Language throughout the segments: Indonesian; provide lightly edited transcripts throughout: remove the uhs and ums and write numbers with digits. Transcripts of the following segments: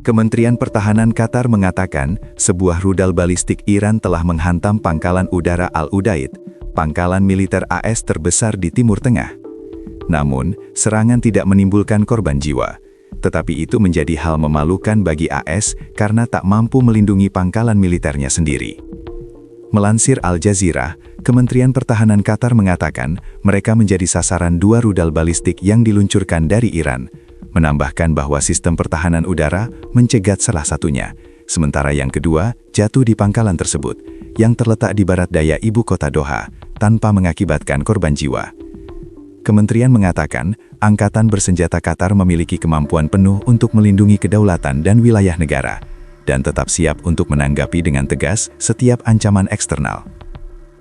Kementerian Pertahanan Qatar mengatakan, sebuah rudal balistik Iran telah menghantam pangkalan udara Al-Udaid, pangkalan militer AS terbesar di Timur Tengah. Namun, serangan tidak menimbulkan korban jiwa. Tetapi itu menjadi hal memalukan bagi AS karena tak mampu melindungi pangkalan militernya sendiri. Melansir Al Jazeera, Kementerian Pertahanan Qatar mengatakan mereka menjadi sasaran 2 rudal balistik yang diluncurkan dari Iran, menambahkan bahwa sistem pertahanan udara mencegat salah satunya, sementara yang kedua jatuh di pangkalan tersebut, yang terletak di barat daya ibu kota Doha, tanpa mengakibatkan korban jiwa. Kementerian mengatakan, Angkatan Bersenjata Qatar memiliki kemampuan penuh untuk melindungi kedaulatan dan wilayah negara, dan tetap siap untuk menanggapi dengan tegas setiap ancaman eksternal.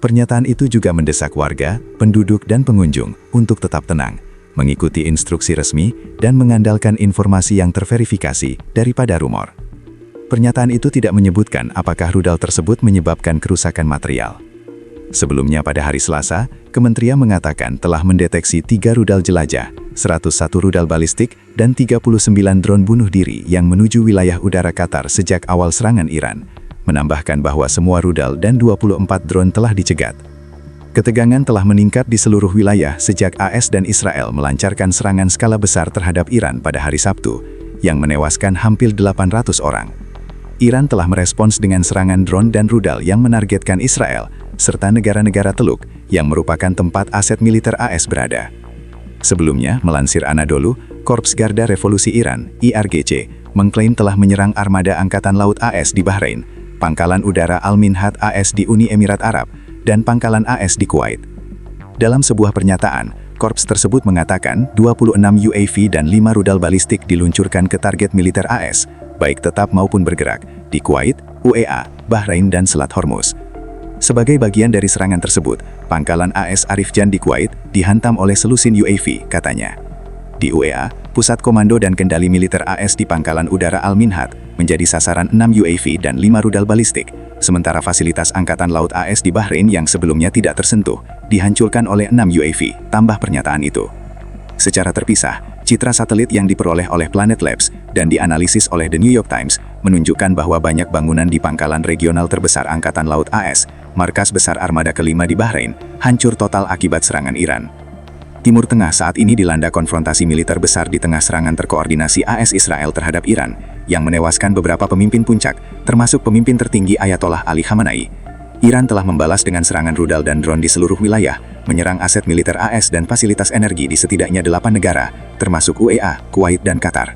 Pernyataan itu juga mendesak warga, penduduk dan pengunjung untuk tetap tenang, mengikuti instruksi resmi, dan mengandalkan informasi yang terverifikasi daripada rumor. Pernyataan itu tidak menyebutkan apakah rudal tersebut menyebabkan kerusakan material. Sebelumnya pada hari Selasa, Kementerian mengatakan telah mendeteksi 3 rudal jelajah, 101 rudal balistik, dan 39 drone bunuh diri yang menuju wilayah udara Qatar sejak awal serangan Iran, menambahkan bahwa semua rudal dan 24 drone telah dicegat. Ketegangan telah meningkat di seluruh wilayah sejak AS dan Israel melancarkan serangan skala besar terhadap Iran pada hari Sabtu, yang menewaskan hampir 800 orang. Iran telah merespons dengan serangan drone dan rudal yang menargetkan Israel, serta negara-negara Teluk, yang merupakan tempat aset militer AS berada. Sebelumnya, melansir Anadolu, Korps Garda Revolusi Iran, IRGC, mengklaim telah menyerang armada Angkatan Laut AS di Bahrain, pangkalan udara Al-Minhad AS di Uni Emirat Arab, dan pangkalan AS di Kuwait. Dalam sebuah pernyataan, Korps tersebut mengatakan 26 UAV dan 5 rudal balistik diluncurkan ke target militer AS, baik tetap maupun bergerak, di Kuwait, UEA, Bahrain dan Selat Hormuz. Sebagai bagian dari serangan tersebut, pangkalan AS Arif Jan di Kuwait dihantam oleh selusin UAV, katanya. Di UEA, Pusat Komando dan Kendali Militer AS di Pangkalan Udara Al-Minhad menjadi sasaran 6 UAV dan 5 rudal balistik, sementara fasilitas Angkatan Laut AS di Bahrain yang sebelumnya tidak tersentuh, dihancurkan oleh 6 UAV, tambah pernyataan itu. Secara terpisah, citra satelit yang diperoleh oleh Planet Labs dan dianalisis oleh The New York Times menunjukkan bahwa banyak bangunan di pangkalan regional terbesar Angkatan Laut AS, markas besar armada kelima di Bahrain, hancur total akibat serangan Iran. Timur Tengah saat ini dilanda konfrontasi militer besar di tengah serangan terkoordinasi AS Israel terhadap Iran, yang menewaskan beberapa pemimpin puncak, termasuk pemimpin tertinggi Ayatollah Ali Khamenei. Iran telah membalas dengan serangan rudal dan drone di seluruh wilayah, menyerang aset militer AS dan fasilitas energi di setidaknya 8 negara, termasuk UEA, Kuwait dan Qatar.